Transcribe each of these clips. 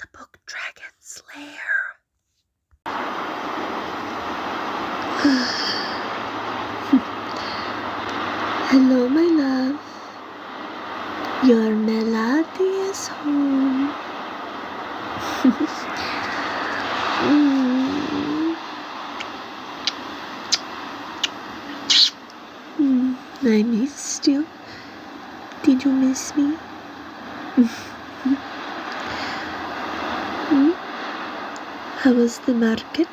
the book Dragon's Lair. Hello, my love. Your Meladi is home. I missed you. Did you miss me? How was the market?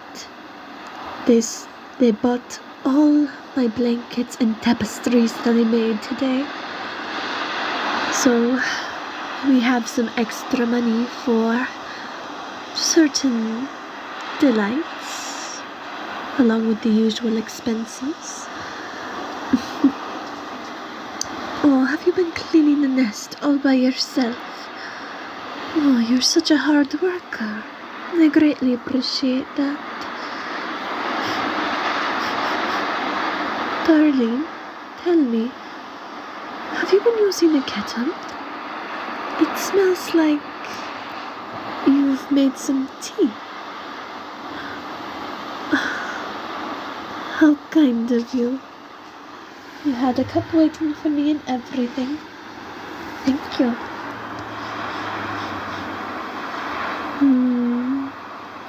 They bought all my blankets and tapestries that I made today. So we have some extra money for certain delights, along with the usual expenses. Oh, have you been cleaning the nest all by yourself? Oh, you're such a hard worker. I greatly appreciate that. Darling, tell me, have you been using a kettle? It smells like you've made some tea. How kind of you. You had a cup waiting for me and everything. Thank you.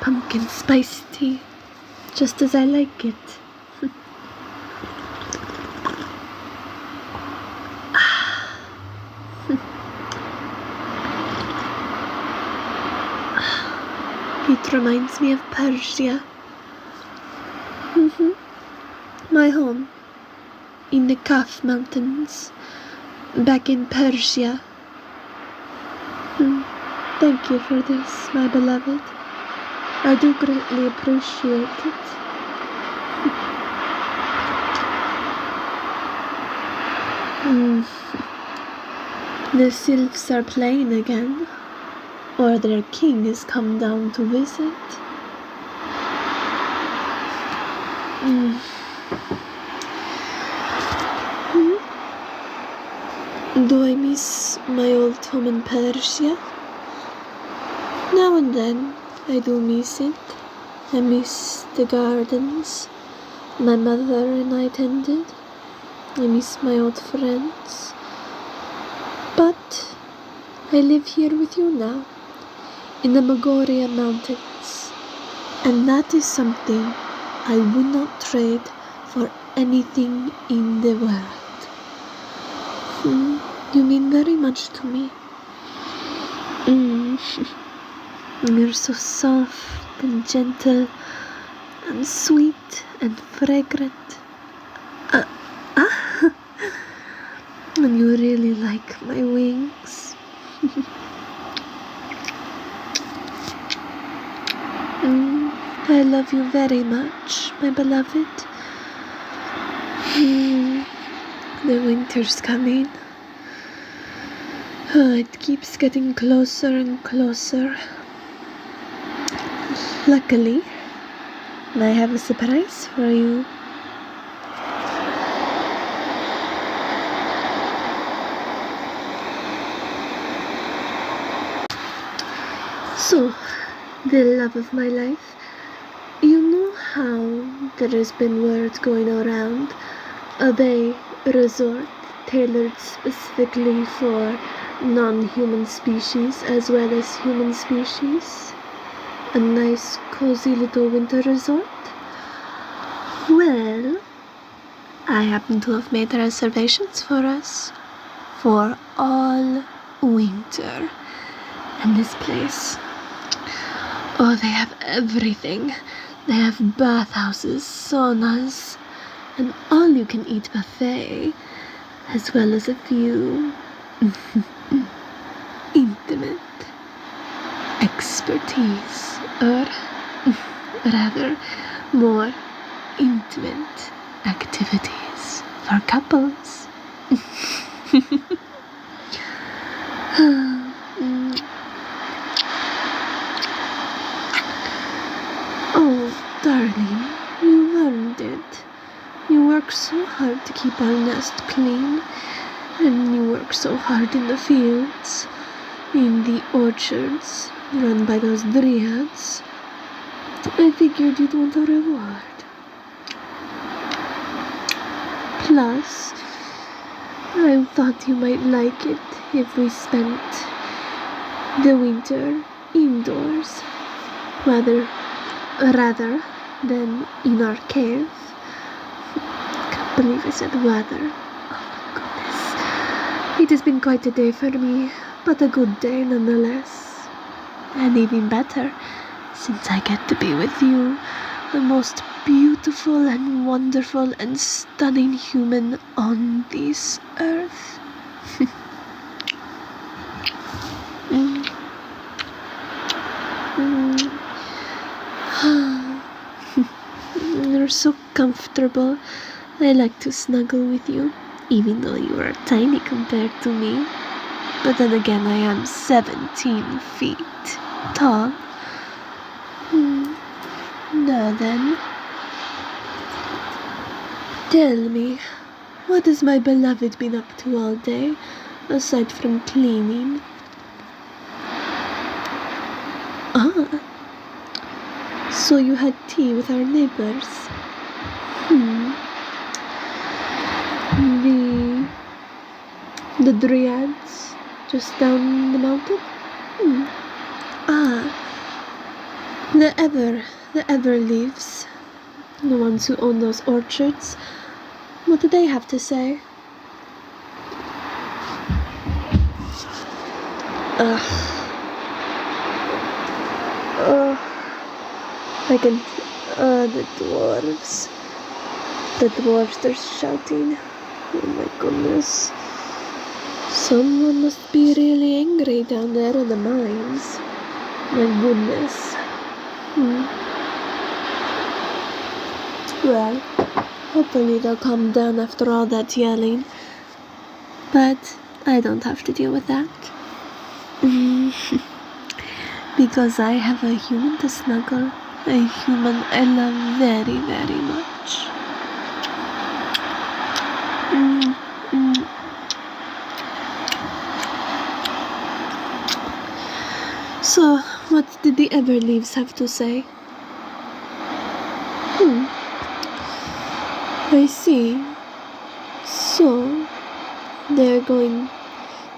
Pumpkin spice tea, just as I like it. It reminds me of Persia. My home in the Kaf Mountains, back in Persia. Thank you for this, my beloved. I do greatly appreciate it. The sylphs are playing again, or their king has come down to visit. Do I miss my old home in Persia? Now and then, I do miss it. I miss the gardens my mother and I tended. I miss my old friends. But I live here with you now, in the Magoria mountains, and that is something I would not trade for anything in the world. You mean very much to me. You're so soft and gentle and sweet and fragrant. And you really like my wings. I love you very much, my beloved. The winter's coming. It keeps getting closer and closer. Luckily, I have a surprise for you. So, the love of my life, you know how there has been word going around a bay resort tailored specifically for non-human species as well as human species? A nice cozy little winter resort? Well, I happen to have made reservations for us for all winter in this place. Oh, they have everything. They have bathhouses, saunas, an all-you-can-eat buffet, as well as a few intimate expertise, or rather, more intimate activities for couples. Oh, darling, you earned it. You work so hard to keep our nest clean, and you work so hard in the fields, in the orchards, run by those dryads, I figured you'd want a reward. Plus, I thought you might like it if we spent the winter indoors, rather than in our cave. Can't believe I said weather. Oh my goodness. It has been quite a day for me, but a good day nonetheless. And even better, since I get to be with you, the most beautiful and wonderful and stunning human on this earth. You're so comfortable. I like to snuggle with you, even though you are tiny compared to me. But then again, I am 17 feet tall. Now then, tell me, what has my beloved been up to all day, aside from cleaning? Ah, so you had tea with our neighbors. The dryads just down the mountain? Ah, the ever leaves. The ones who own those orchards. What do they have to say? The dwarves. The dwarves, they're shouting. Oh my goodness. Someone must be really angry down there in the mines. My goodness. Well, hopefully they'll calm down after all that yelling. But I don't have to deal with that. Because I have a human to snuggle. A human I love very, very much. So, what did the Everleaves have to say? I see. So, they're going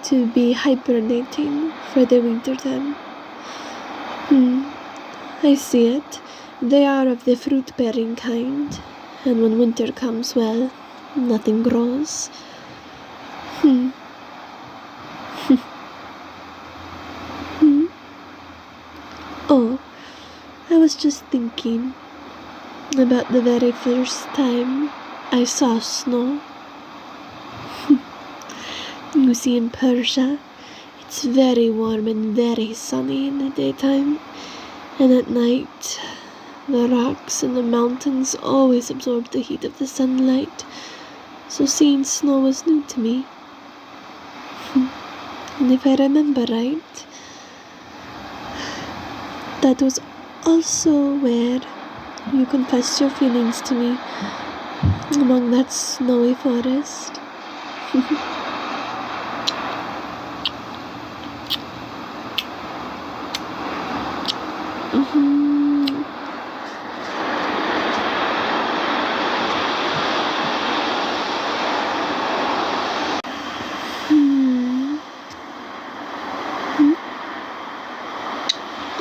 to be hibernating for the winter then. I see it. They are of the fruit-bearing kind, and when winter comes, well, nothing grows. Oh, I was just thinking about the very first time I saw snow. You see, in Persia, it's very warm and very sunny in the daytime, and at night, the rocks and the mountains always absorb the heat of the sunlight, so seeing snow was new to me. And if I remember right, that was also where you confessed your feelings to me, among that snowy forest.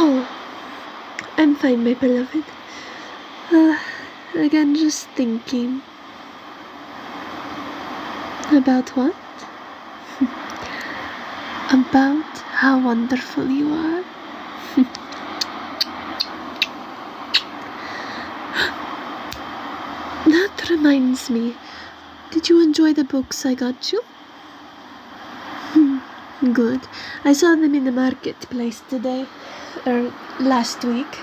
Oh, I'm fine, my beloved. Again, just thinking. About what? About how wonderful you are. That reminds me. Did you enjoy the books I got you? Good. I saw them in the marketplace today, or last week,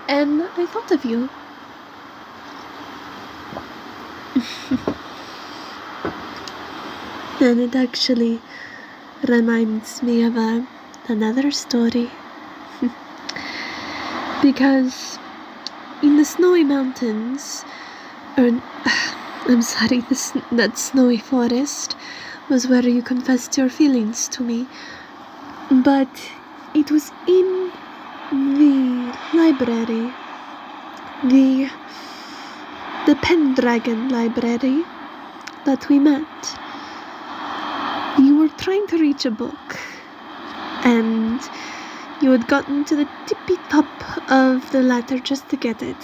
and I thought of you. And it actually reminds me of another story. Because in the snowy mountains, that snowy forest was where you confessed your feelings to me. But it was in the library, the Pendragon library that we met. You were trying to reach a book, and you had gotten to the tippy top of the ladder just to get it.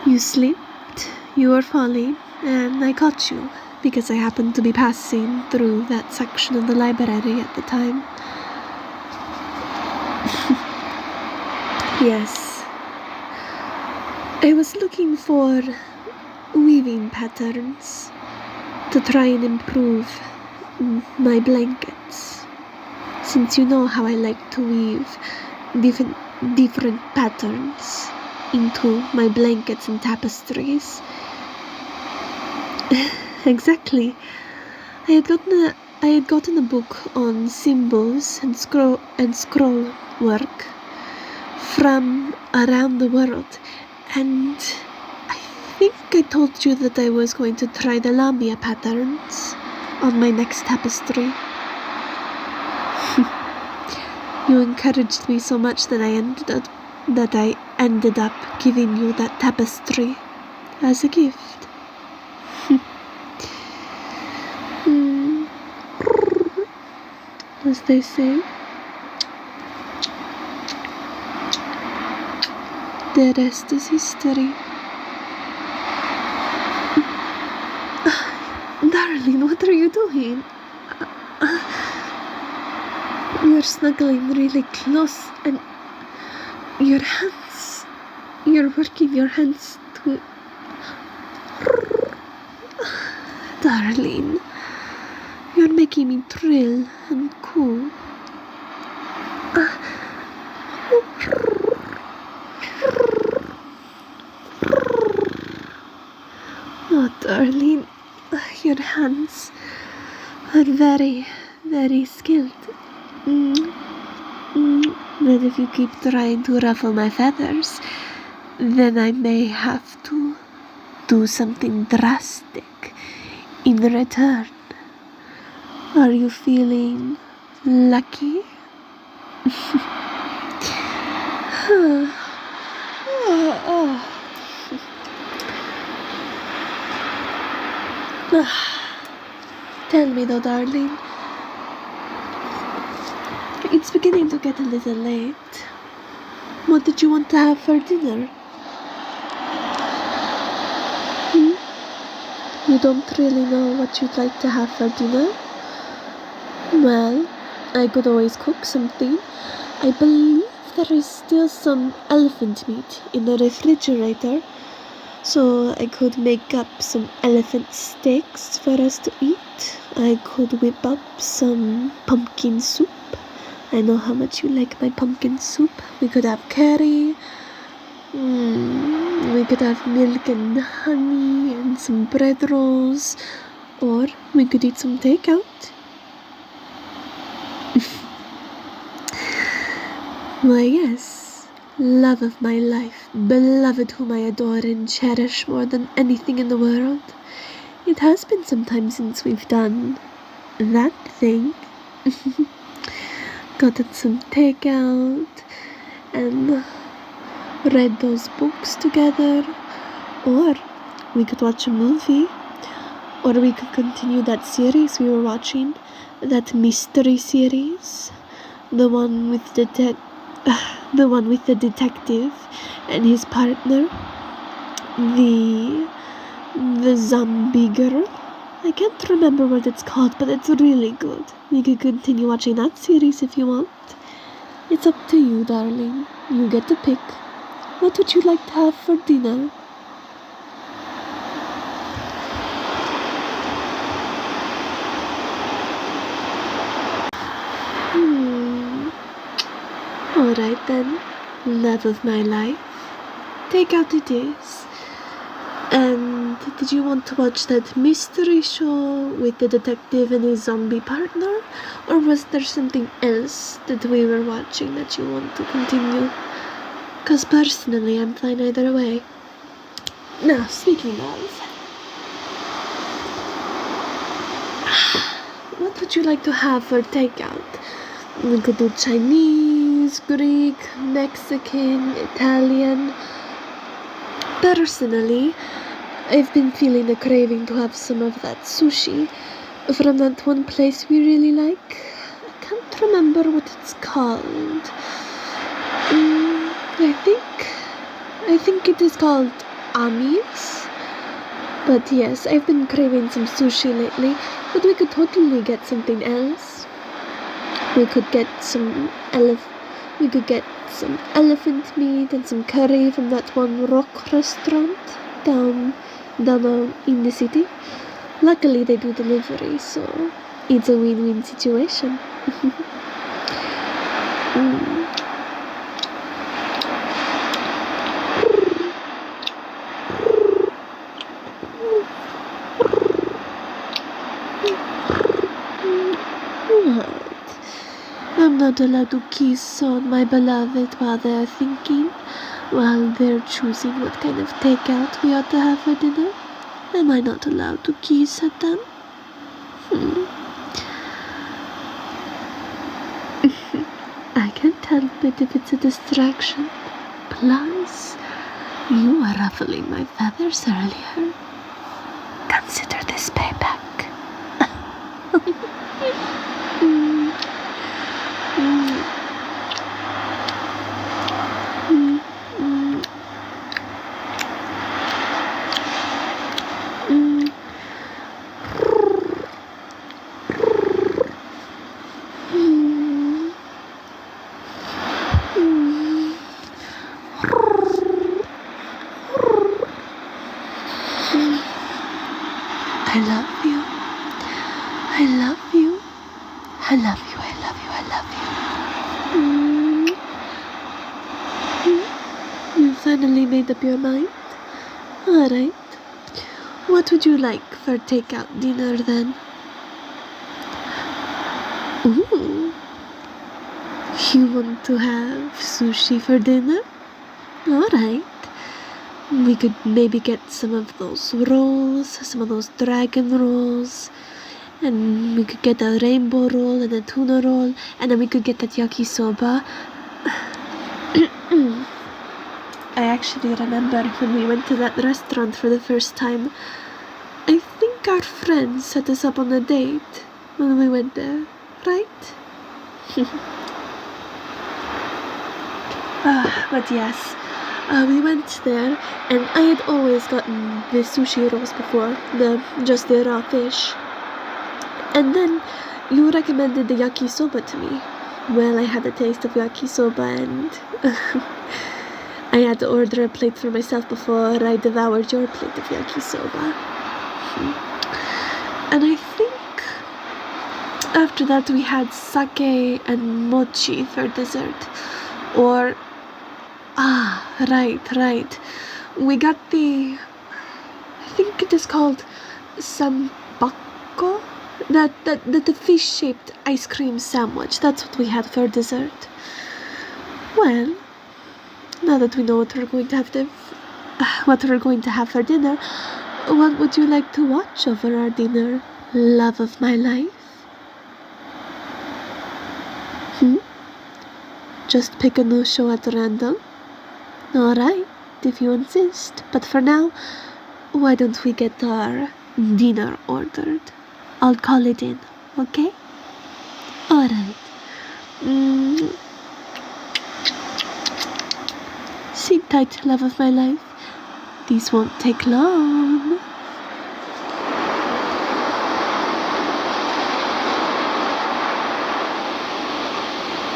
You slipped, you were falling, and I caught you because I happened to be passing through that section of the library at the time. Yes. I was looking for weaving patterns to try and improve my blankets, since you know how I like to weave different patterns into my blankets and tapestries. Exactly. I had gotten a book on symbols and scroll work from around the world, and I think I told you that I was going to try the lamia patterns on my next tapestry. You encouraged me so much that I ended up giving you that tapestry as a gift. As they say, the rest is history. Darling, what are you doing? You're snuggling really close, and you're working your hands to... Darling, you're making me thrill and cool. Oh, darling, your hands are very, very skilled. But if you keep trying to ruffle my feathers, then I may have to do something drastic in return. Are you feeling lucky? Tell me though, darling. It's beginning to get a little late. What did you want to have for dinner? You don't really know what you'd like to have for dinner? Well, I could always cook something. I believe there is still some elephant meat in the refrigerator, so I could make up some elephant steaks for us to eat. I could whip up some pumpkin soup. I know how much you like my pumpkin soup. We could have curry. We could have milk and honey and some bread rolls. Or we could eat some takeout. Why, yes, love of my life, beloved whom I adore and cherish more than anything in the world. It has been some time since we've done that thing. Gotten some takeout and read those books together. Or we could watch a movie. Or we could continue that series we were watching, that mystery series. The one with the detective and his partner, the zombie girl. I can't remember what it's called, but it's really good. We could continue watching that series if you want. It's up to you, darling. You get to pick. What would you like to have for dinner? Alright then, love of my life. Take out it is. And did you want to watch that mystery show with the detective and his zombie partner? Or was there something else that we were watching that you want to continue? Because personally, I'm fine either way. Now, speaking of, what would you like to have for takeout? We could do Chinese, Greek, Mexican, Italian. Personally, I've been feeling a craving to have some of that sushi from that one place we really like. I can't remember what it's called. I think it is called Ami's. But yes, I've been craving some sushi lately, but we could totally get something else. We could get some elephant meat and some curry from that one Roc restaurant down in the city. Luckily they do delivery, so it's a win-win situation. I'm not allowed to kiss on my beloved while they're choosing what kind of takeout we ought to have for dinner. Am I not allowed to kiss at them? I can't help it if it's a distraction. Plus, you were ruffling my feathers earlier. Consider this payback. I love you. I love you. I love you. I love you. I love you. You finally made up your mind? Alright. What would you like for takeout dinner then? Ooh. You want to have sushi for dinner? Alright. We could maybe get some of those rolls, some of those dragon rolls, and we could get a rainbow roll and a tuna roll, and then we could get that yakisoba. I actually remember when we went to that restaurant for the first time. I think our friend set us up on a date when we went there, right? But yes. We went there, and I had always gotten the sushi rolls before, just the raw fish. And then you recommended the yakisoba to me. Well, I had a taste of yakisoba, and I had to order a plate for myself before I devoured your plate of yakisoba. And I think after that we had sake and mochi for dessert. Or right. We got I think it is called sambako. The fish-shaped ice cream sandwich. That's what we had for dessert. Well, now that we know what we're going to have for dinner, what would you like to watch over our dinner, love of my life? Just pick a new show at random? Alright, if you insist, but for now, why don't we get our dinner ordered? I'll call it in, okay? Alright. Sit tight, love of my life. This won't take long.